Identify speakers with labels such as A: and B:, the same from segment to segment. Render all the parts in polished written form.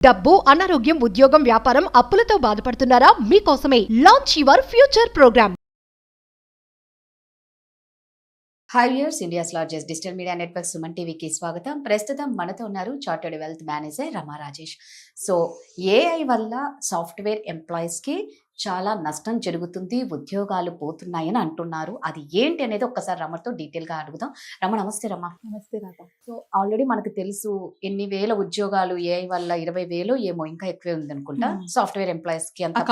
A: డబ్బు, అనారోగ్యం, ఉద్యోగం, వ్యాపారం, అప్పులతో బాధపడుతున్నారా? మీకోసమే launch your future program.
B: Hi viewers, India's largest digital media network Suman టీవీకి స్వాగతం. ప్రస్తుతం మనతో ఉన్నారు chartered wealth manager Rama Rajesh. So AI వల్ల సాఫ్ట్వేర్ ఎంప్లాయీస్కి చాలా నష్టం జరుగుతుంది, ఉద్యోగాలు పోతున్నాయని అంటున్నారు. అది ఏంటి అనేది ఒక్కసారి రమతో డీటెయిల్గా అడుగుదాం. రమ, నమస్తే. రమ,
C: నమస్తే రాధా.
B: సో ఆల్రెడీ మనకు తెలుసు ఎన్ని వేల ఉద్యోగాలు ఏఐ వల్ల 20,000 ఏమో, ఇంకా ఎక్కువే ఉంది అనుకుంటా. సాఫ్ట్వేర్ ఎంప్లాయీస్కి అంత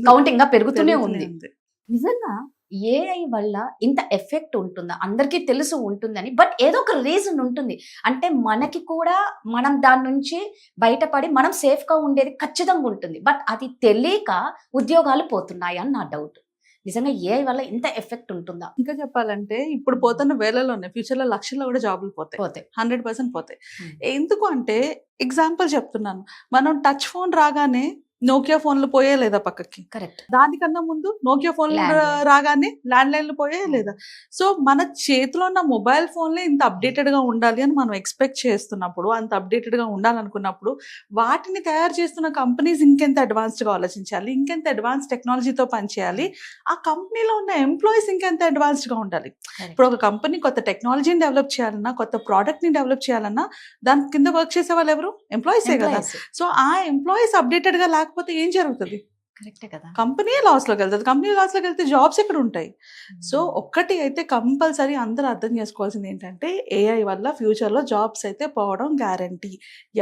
B: కౌంటింగ్ పెరుగుతూనే ఉంది. నిజంగా ఏఐ వల్ల ఇంత ఎఫెక్ట్ ఉంటుందా? అందరికీ తెలుసు ఉంటుందని, బట్ ఏదో ఒక రీజన్ ఉంటుంది. అంటే మనకి కూడా మనం దాని నుంచి బయటపడి మనం సేఫ్గా ఉండేది ఖచ్చితంగా ఉంటుంది. బట్ అది తెలియక ఉద్యోగాలు పోతున్నాయి అని నా డౌట్. నిజంగా ఏఐ వల్ల ఇంత ఎఫెక్ట్ ఉంటుందా?
C: ఇంకా చెప్పాలంటే ఇప్పుడు పోతున్న వేలలోనే ఫ్యూచర్ లో లక్షల్లో కూడా జాబులు పోతాయి. 100% పోతాయి. ఎందుకు అంటే ఎగ్జాంపుల్ చెప్తున్నాను. మనం టచ్ ఫోన్ రాగానే నోకియా ఫోన్లు పోయే లేదా పక్కకి?
B: కరెక్ట్.
C: దానికన్నా ముందు నోకియా ఫోన్లు రాగానే ల్యాండ్ లైన్లు పోయే లేదా? సో మన చేతిలో ఉన్న మొబైల్ ఫోన్లే ఇంత అప్డేటెడ్ గా ఉండాలి అని మనం ఎక్స్పెక్ట్ చేస్తున్నప్పుడు, అంత అప్డేటెడ్ గా ఉండాలనుకున్నప్పుడు వాటిని తయారు చేస్తున్న కంపెనీస్ ఇంకెంత అడ్వాన్స్డ్ గా ఆలోచించాలి, ఇంకెంత అడ్వాన్స్ టెక్నాలజీతో పనిచేయాలి, ఆ కంపెనీలో ఉన్న ఎంప్లాయీస్ ఇంకెంత అడ్వాన్స్డ్ గా ఉండాలి. ఇప్పుడు ఒక కంపెనీ కొత్త టెక్నాలజీని డెవలప్ చేయాలన్నా, కొత్త ప్రోడక్ట్ ని డెవలప్ చేయాలన్నా దాని కింద వర్క్ చేసే వాళ్ళు ఎవరు? ఎంప్లాయీసే కదా. సో ఆ ఎంప్లాయీస్ అప్డేటెడ్ గా లేకపోతే ఏం జరుగుతుంది?
B: కరెక్టే కదా.
C: కంపెనీ లాస్లోకి వెళ్తుంది. కంపెనీ లాస్లోకి వెళ్తే జాబ్స్ ఎక్కడ ఉంటాయి? సో ఒక్కటి అయితే కంపల్సరీ అందరూ అర్థం చేసుకోవాల్సింది ఏంటంటే ఏఐ వల్ల ఫ్యూచర్లో జాబ్స్ అయితే పోవడం గ్యారంటీ.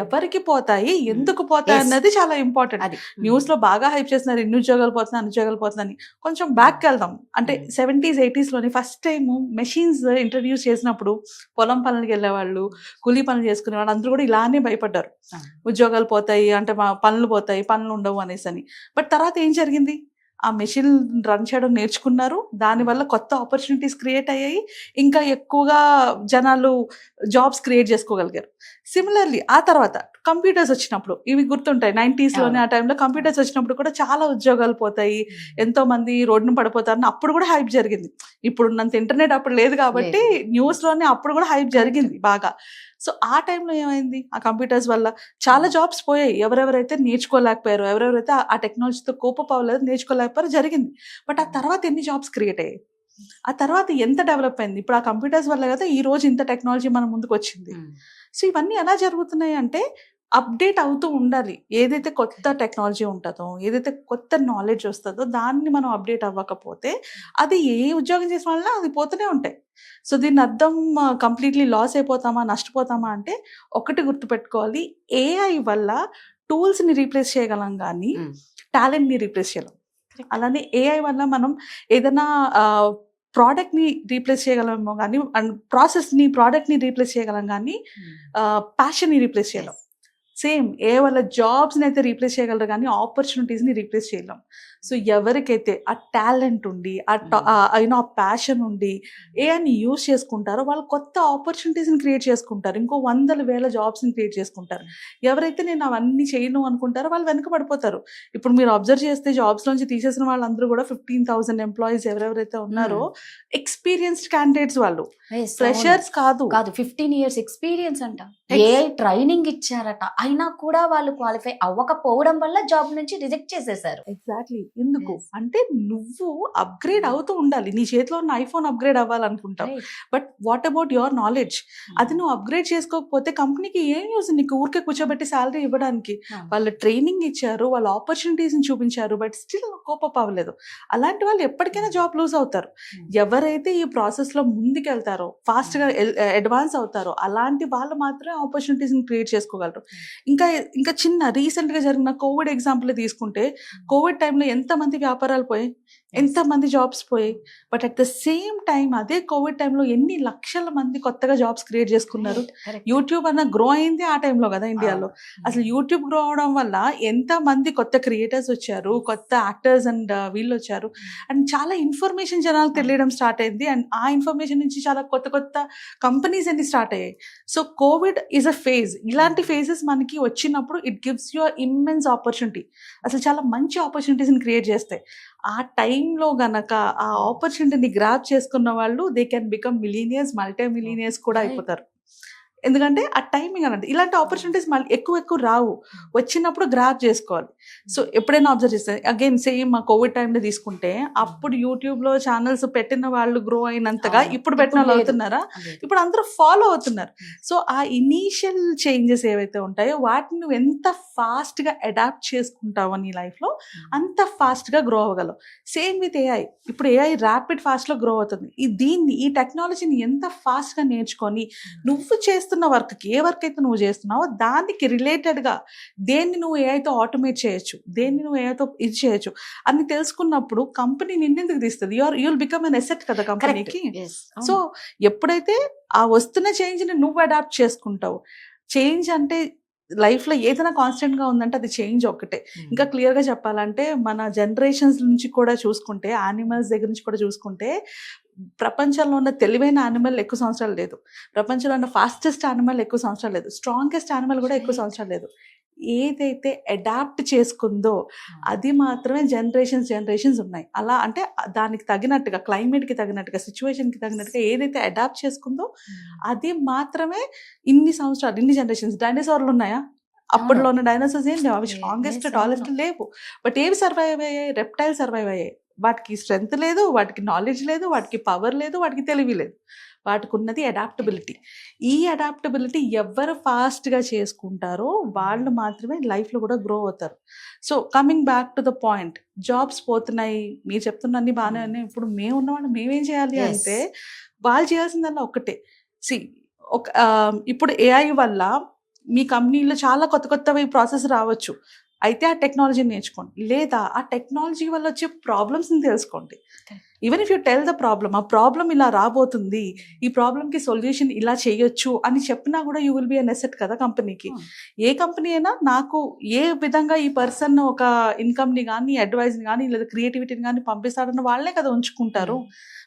C: ఎవరికి పోతాయి, ఎందుకు పోతాయి అన్నది చాలా ఇంపార్టెంట్. న్యూస్లో బాగా హైప్ చేస్తున్నారు, ఇన్ని ఉద్యోగాలు పోతున్నాయి. కొంచెం బ్యాక్కి వెళ్దాం. అంటే 70s 80sలోని ఫస్ట్ టైం మెషిన్స్ ఇంట్రడ్యూస్ చేసినప్పుడు పొలం పనులకి వెళ్ళేవాళ్ళు, కూలీ పనులు చేసుకునే వాళ్ళు అందరూ కూడా ఇలానే భయపడ్డారు. ఉద్యోగాలు పోతాయి అంటే మా పనులు పోతాయి, పనులు ఉండవు అనేసి అని. బట్ తర్వాత ఏం జరిగింది? ఆ మెషిన్ రన్ చేయడం నేర్చుకున్నారు, దానివల్ల కొత్త ఆపర్చునిటీస్ క్రియేట్ అయ్యాయి, ఇంకా ఎక్కువగా జనాలు జాబ్స్ క్రియేట్ చేసుకోగలిగారు. సిమిలర్లీ ఆ తర్వాత కంప్యూటర్స్ వచ్చినప్పుడు, ఇవి గుర్తుంటాయి 90sలోనే ఆ టైంలో కంప్యూటర్స్ వచ్చినప్పుడు కూడా చాలా ఉద్యోగాలు పోతాయి, ఎంతో మంది రోడ్డును పడిపోతారని అప్పుడు కూడా హైప్ జరిగింది. ఇప్పుడున్నంత ఇంటర్నెట్ అప్పుడు లేదు కాబట్టి న్యూస్లోనే అప్పుడు కూడా హైప్ జరిగింది బాగా. సో ఆ టైంలో ఏమైంది? ఆ కంప్యూటర్స్ వల్ల చాలా జాబ్స్ పోయాయి. ఎవరెవరైతే నేర్చుకోలేకపోయారు, ఎవరెవరైతే ఆ టెక్నాలజీతో కోపప్ అవ్వలేదు, నేర్చుకోలేకపోయారు, జరిగింది. బట్ ఆ తర్వాత ఎన్ని జాబ్స్ క్రియేట్ అయ్యాయి, ఆ తర్వాత ఎంత డెవలప్ అయింది? ఇప్పుడు ఆ కంప్యూటర్స్ వల్ల కదా ఈ రోజు ఇంత టెక్నాలజీ మన ముందుకు వచ్చింది. సో ఇవన్నీ ఎలా జరుగుతున్నాయి అంటే అప్డేట్ అవుతూ ఉండాలి. ఏదైతే కొత్త టెక్నాలజీ ఉంటుందో, ఏదైతే కొత్త నాలెడ్జ్ వస్తుందో దాన్ని మనం అప్డేట్ అవ్వకపోతే అది ఏ ఉద్యోగం చేసిన వల్ల అది పోతూనే ఉంటాయి. సో దీని అర్థం కంప్లీట్లీ లాస్ అయిపోతామా, నష్టపోతామా అంటే ఒకటి గుర్తుపెట్టుకోవాలి, ఏఐ వల్ల టూల్స్ని రీప్లేస్ చేయగలం కానీ టాలెంట్ని రీప్లేస్ చేయగలం. అలానే ఏఐ వల్ల మనం ఏదైనా ప్రోడక్ట్ని రీప్లేస్ చేయగలమేమో కానీ, అండ్ ప్రోడక్ట్ని రీప్లేస్ చేయగలం కానీ ప్యాషన్ని రీప్లేస్ చేయలేం. సేమ్ ఏ వల్ల జాబ్స్ని అయితే రీప్లేస్ చేయగలరు కానీ ఆపర్చునిటీస్ని రీప్లేస్ చేయలేం. సో ఎవరికైతే ఆ టాలెంట్ ఉండి ఆ ప్యాషన్ ఉండి ఏఐని యూజ్ చేసుకుంటారో వాళ్ళు కొత్త ఆపర్చునిటీస్ని క్రియేట్ చేసుకుంటారు, ఇంకో 100,000 జాబ్స్ని క్రియేట్ చేసుకుంటారు. ఎవరైతే నేను అవన్నీ చేయను అనుకుంటారో వాళ్ళు వెనక పడిపోతారు. ఇప్పుడు మీరు అబ్జర్వ్ చేస్తే జాబ్స్ నుంచి తీసేసిన వాళ్ళందరూ కూడా 15,000 ఎంప్లాయీస్ ఎవరెవరైతే ఉన్నారో ఎక్స్పీరియన్స్డ్ క్యాండిడేట్స్, వాళ్ళు ఫ్రెషర్స్ కాదు.
B: 15 years ఎక్స్పీరియన్స్ అంట. ఏఐ ట్రైనింగ్ ఇచ్చారట, అయినా కూడా వాళ్ళు క్వాలిఫై అవ్వకపోవడం వల్ల జాబ్ నుంచి రిజెక్ట్ చేసేసారు.
C: ఎగ్జాక్ట్లీ. ఎందుకు అంటే నువ్వు అప్గ్రేడ్ అవుతూ ఉండాలి. నీ చేతిలో ఉన్న ఐఫోన్ అప్గ్రేడ్ అవ్వాలనుకుంటావు, but what about your knowledge? అది నువ్వు అప్గ్రేడ్ చేసుకోకపోతే కంపెనీకి ఏం యూజ్? నీకు ఊరికే కూర్చోబెట్టి శాలరీ ఇవ్వడానికి. వాళ్ళు ట్రైనింగ్ ఇచ్చారు, వాళ్ళ ఆపర్చునిటీస్ని చూపించారు, బట్ స్టిల్ కోపప్ అవ్వలేదు. అలాంటి వాళ్ళు ఎప్పటికైనా జాబ్ లూజ్ అవుతారు. ఎవరైతే ఈ ప్రాసెస్లో ముందుకెళ్తారో, ఫాస్ట్గా అడ్వాన్స్ అవుతారో అలాంటి వాళ్ళు మాత్రమే ఆపర్చునిటీస్ని క్రియేట్ చేసుకోగలరు. ఇంకా చిన్న రీసెంట్గా జరిగిన కోవిడ్ ఎగ్జాంపుల్ తీసుకుంటే, కోవిడ్ టైంలో ఎంతమంది వ్యాపారాలు పోయాయి, ఎంతమంది జాబ్స్ పోయాయి. But at the same time అదే కోవిడ్ టైంలో ఎన్ని లక్షల మంది కొత్తగా జాబ్స్ క్రియేట్ చేసుకున్నారు. యూట్యూబ్ అన్న గ్రో అయింది ఆ టైంలో కదా ఇండియాలో. అసలు యూట్యూబ్ గ్రో అవడం వల్ల ఎంతమంది కొత్త క్రియేటర్స్ వచ్చారు, కొత్త యాక్టర్స్ అండ్ వీళ్ళు వచ్చారు, అండ్ చాలా ఇన్ఫర్మేషన్ జనాలకు తెలియడం స్టార్ట్ అయింది. అండ్ ఆ ఇన్ఫర్మేషన్ నుంచి చాలా కొత్త కొత్త కంపెనీస్ అన్ని స్టార్ట్ అయ్యాయి. So Covid is a phase. ఇలాంటి ఫేజెస్ మనకి వచ్చినప్పుడు it gives you immense opportunity. అసలు చాలా మంచి ఆపర్చునిటీస్ని క్రియేట్ చేస్తాయి. ఆ టైంలో గనక ఆ ఆపర్చునిటీని గ్రాప్ చేసుకున్న వాళ్ళు they can become millionaires, multi millionaires కూడా అయిపోతారు. ఎందుకంటే ఆ టైమింగ్ అన్నది ఇలాంటి ఆపర్చునిటీస్ మళ్ళీ ఎక్కువ రావు, వచ్చినప్పుడు గ్రాప్ చేసుకోవాలి. సో ఎప్పుడైనా అబ్జర్వ్ చేస్తే అగైన్ సేమ్ మా కోవిడ్ టైంలో తీసుకుంటే అప్పుడు యూట్యూబ్లో ఛానల్స్ పెట్టిన వాళ్ళు గ్రో అయినంతగా ఇప్పుడు పెట్టిన వాళ్ళు అవుతున్నారా? ఇప్పుడు అందరూ ఫాలో అవుతున్నారు. సో ఆ ఇనీషియల్ చేంజెస్ ఏవైతే ఉంటాయో వాటిని నువ్వు ఎంత ఫాస్ట్గా అడాప్ట్ చేసుకుంటావో నీ లైఫ్లో అంత ఫాస్ట్గా గ్రో అవ్వగలవు. Same with AI. ఇప్పుడు ఏఐ ర్యాపిడ్ ఫాస్ట్లో గ్రో అవుతుంది. ఈ టెక్నాలజీని ఎంత ఫాస్ట్గా నేర్చుకొని నువ్వు చేస్తున్న వర్క్కి ఏ వర్క్ అయితే నువ్వు చేస్తున్నావో దానికి రిలేటెడ్గా దేన్ని నువ్వు ఏఐతో ఆటోమేట్ చేయొచ్చు, దేన్ని నువ్వు ఏఐతో ఇది చేయొచ్చు అని తెలుసుకున్నప్పుడు కంపెనీ నిన్నెందుకు తీస్తుంది? యుల్ బికమ్ అన్ అసెట్ కదా కంపెనీకి. సో ఎప్పుడైతే ఆ వస్తున్న చేంజ్ని నువ్వు అడాప్ట్ చేసుకుంటావు, చేంజ్ అంటే లైఫ్లో ఏదైనా కాన్స్టెంట్గా ఉందంటే అది చేంజ్ ఒక్కటే. ఇంకా క్లియర్గా చెప్పాలంటే మన జనరేషన్స్ నుంచి కూడా చూసుకుంటే, యానిమల్స్ దగ్గర నుంచి కూడా చూసుకుంటే, ప్రపంచంలో ఉన్న తెలివైన యానిమల్ ఎక్కువ సంవత్సరాలు లేదు, ప్రపంచంలో ఉన్న ఫాస్టెస్ట్ యానిమల్ ఎక్కువ సంవత్సరాలు లేదు, స్ట్రాంగెస్ట్ యానిమల్ కూడా ఎక్కువ సంవత్సరాలు లేదు. ఏదైతే అడాప్ట్ చేసుకుందో అది మాత్రమే జనరేషన్స్ ఉన్నాయి. అలా అంటే దానికి తగినట్టుగా, క్లైమేట్కి తగినట్టుగా, సిచ్యువేషన్కి తగినట్టుగా ఏదైతే అడాప్ట్ చేసుకుందో అది మాత్రమే ఇన్ని సంవత్సరాలు, ఇన్ని జనరేషన్స్. డైనోసార్లు ఉన్నాయా? అప్పట్లో ఉన్న డైనోసార్స్ ఏం లేవు, అవి స్ట్రాంగెస్ట్ టాలెస్ట్ లేవు. బట్ ఏవి సర్వైవ్ అయ్యాయి? రెప్టైల్ సర్వైవ్ అయ్యాయి. వాటికి స్ట్రెంగ్త్ లేదు, వాటికి నాలెడ్జ్ లేదు, వాటికి పవర్ లేదు, వాటికి తెలివి లేదు. వాటికి ఉన్నది అడాప్టబిలిటీ. ఈ అడాప్టబిలిటీ ఎవరు ఫాస్ట్గా చేసుకుంటారో వాళ్ళు మాత్రమే లైఫ్లో కూడా గ్రో అవుతారు. So coming back to the point, jobs పోతున్నాయి మీరు చెప్తున్నన్ని బాగానే ఉన్నాయి. ఇప్పుడు మేము ఉన్నవాళ్ళు మేమేం చేయాలి అంటే వాళ్ళు చేయాల్సిందల్లా ఒక్కటే. ఇప్పుడు ఏఐ వల్ల మీ కంపెనీలో చాలా కొత్తవి ప్రాసెస్ రావచ్చు, అయితే ఆ టెక్నాలజీని నేర్చుకోండి. లేదా ఆ టెక్నాలజీ వల్ల వచ్చే ప్రాబ్లమ్స్ని తెలుసుకోండి. Even if you tell the problem, ఆ ప్రాబ్లమ్ ఇలా రాబోతుంది, ఈ ప్రాబ్లమ్కి సొల్యూషన్ ఇలా చేయొచ్చు అని చెప్పినా కూడా you will be an asset కదా కంపెనీకి. ఏ కంపెనీ అయినా నాకు ఏ విధంగా ఈ పర్సన్ ఒక ఇన్కమ్ని కానీ, అడ్వైజ్ని కానీ, లేదా క్రియేటివిటీని కానీ పంపిస్తాడన్న వాళ్ళే కదా ఉంచుకుంటారు.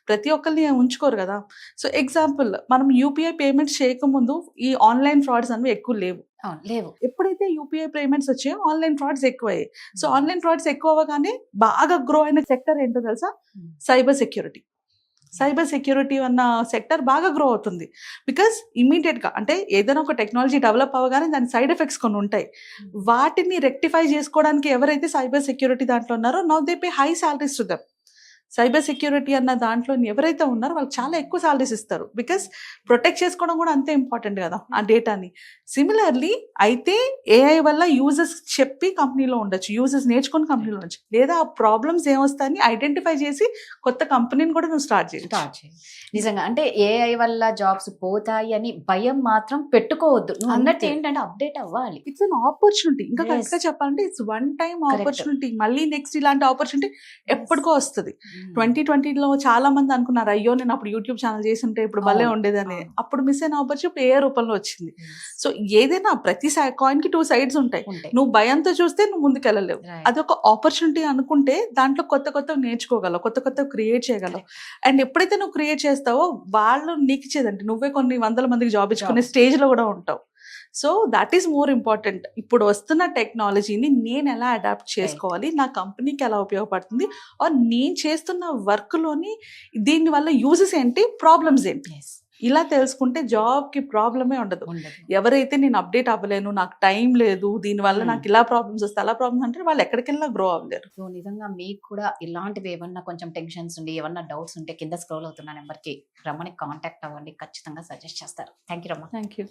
C: ప్రతి ఒక్కరిని ఉంచుకోరు కదా. సో ఎగ్జాంపుల్, మనం యూపీఐ పేమెంట్స్ చేయకముందు ఈ ఆన్లైన్ ఫ్రాడ్స్ అనేవి ఎక్కువ లేవు. ఎప్పుడైతే యూపీఐ పేమెంట్స్ వచ్చాయో ఆన్లైన్ ఫ్రాడ్స్ ఎక్కువయ్యాయి. సో ఆన్లైన్ ఫ్రాడ్స్ ఎక్కువ అవ్వగానే బాగా గ్రో అయిన సెక్టర్ ఏంటో తెలుసా? Cyber security. సైబర్ సెక్యూరిటీ అన్న సెక్టర్ బాగా గ్రో అవుతుంది. బికాస్ ఇమీడియట్గా అంటే ఏదైనా ఒక టెక్నాలజీ డెవలప్ అవ్వగానే దాని సైడ్ ఎఫెక్ట్స్ కొన్ని ఉంటాయి. వాటిని రెక్టిఫై చేసుకోవడానికి ఎవరైతే సైబర్ సెక్యూరిటీ దాంట్లో ఉన్నారో now they pay high salaries to them. Cyber security అన్న దాంట్లో ఎవరైతే ఉన్నారో వాళ్ళకి చాలా ఎక్కువ సాలరీస్ ఇస్తారు. బికాస్ ప్రొటెక్ట్ చేసుకోవడం కూడా అంతే ఇంపార్టెంట్ కదా ఆ డేటాని. సిమిలర్లీ అయితే ఏఐ వల్ల యూజర్స్ చెప్పి కంపెనీలో ఉండొచ్చు, యూజర్స్ నేర్చుకుని కంపెనీలో ఉండొచ్చు, లేదా ఆ ప్రాబ్లమ్స్ ఏమొస్తాయని ఐడెంటిఫై చేసి కొత్త కంపెనీని కూడా నువ్వు స్టార్ట్ చేయాలి.
B: నిజంగా అంటే ఏఐ వల్ల జాబ్స్ పోతాయి అని భయం మాత్రం పెట్టుకోవద్దు. నువ్వు అన్నట్టు ఏంటంటే అప్డేట్ అవ్వాలి.
C: It's an opportunity. ఇంకా కరెక్ట్గా చెప్పాలంటే ఇట్స్ వన్ టైం ఆపర్చునిటీ. మళ్ళీ నెక్స్ట్ ఇలాంటి ఆపర్చునిటీ ఎప్పటికో వస్తుంది. 2020లో చాలా మంది అనుకున్నారు, అయ్యో నేను అప్పుడు యూట్యూబ్ ఛానల్ చేసి ఉంటే ఇప్పుడు భలే ఉండేదని. అప్పుడు మిస్ అయిన ఆపర్చునిటీ ఏ రూపంలో వచ్చింది. సో ఏదైనా ప్రతి కాయిన్ కి 2 sides ఉంటాయి. నువ్వు భయంతో చూస్తే నువ్వు ముందుకు వెళ్ళలేవు. అది ఒక ఆపర్చునిటీ అనుకుంటే దాంట్లో కొత్త నేర్చుకోగలవు, కొత్త క్రియేట్ చేయగలవు. అండ్ ఎప్పుడైతే నువ్వు క్రియేట్ చేస్తావో వాళ్ళు నీకు ఇచ్చేదంటే నువ్వే కొన్ని వందల మందికి జాబ్ ఇచ్చుకునే స్టేజ్ లో కూడా ఉంటావు. So that is more important. ఇప్పుడు వస్తున్న టెక్నాలజీని నేను ఎలా అడాప్ట్ చేసుకోవాలి, నా కంపెనీకి ఎలా ఉపయోగపడుతుంది, ఆర్ నేను చేస్తున్న వర్క్లోని దీనివల్ల యూజెస్ ఏంటి, ప్రాబ్లమ్స్ ఏంటి, ఇలా తెలుసుకుంటే జాబ్కి ప్రాబ్లమే ఉండదు. ఎవరైతే నేను అప్డేట్ అవ్వలేను, నాకు టైం లేదు, దీనివల్ల నాకు ఇలా ప్రాబ్లమ్స్ వస్తాయి, అలా ప్రాబ్లమ్స్ అంటే వాళ్ళు ఎక్కడికి వెళ్ళినా గ్రో అవ్వలేరు.
B: సో నిజంగా మీకు కూడా ఇలాంటివి ఏమన్నా కొంచెం టెన్షన్స్ ఉండి ఏమన్నా డౌట్స్ ఉంటే కింద స్క్రోల్ అవుతున్న నెంబర్కి రమ్మని కాంటాక్ట్ అవ్వండి, ఖచ్చితంగా సజెస్ట్ చేస్తారు. థ్యాంక్ యూ రమ్మ.
C: Thank you.